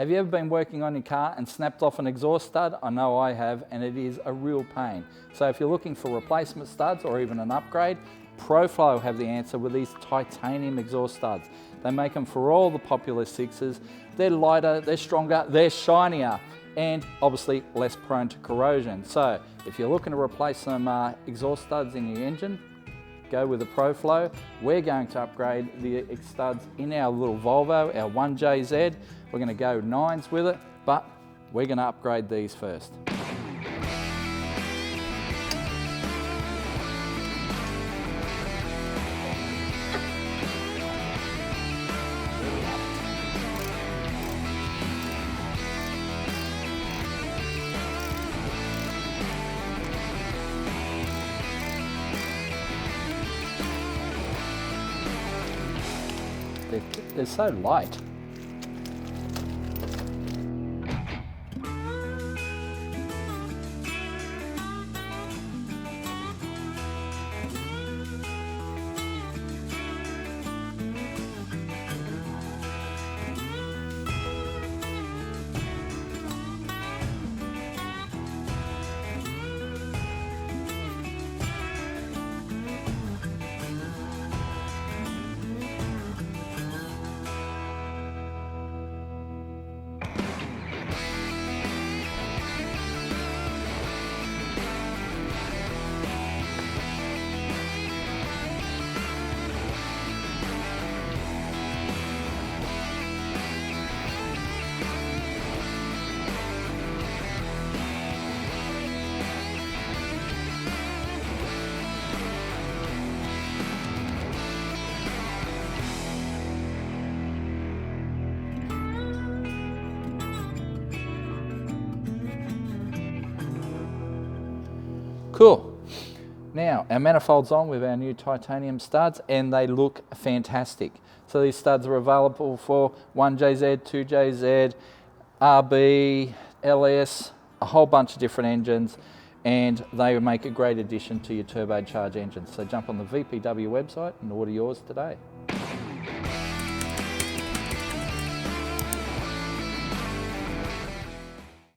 Have you ever been working on your car and snapped off an exhaust stud? I know I have, and it is a real pain. So if you're looking for replacement studs or even an upgrade, Proflow have the answer with these titanium exhaust studs. They make them for all the popular 6s. They're lighter, they're stronger, they're shinier, and obviously less prone to corrosion. So if you're looking to replace some exhaust studs in your engine, go with the Proflow. We're going to upgrade the studs in our little Volvo, our 1JZ. We're going to go 9s with it, but we're going to upgrade these first. They're so light. Cool. Now, our manifold's on with our new titanium studs and they look fantastic. So these studs are available for 1JZ, 2JZ, RB, LS, a whole bunch of different engines, and they make a great addition to your turbocharged engine. So jump on the VPW website and order yours today.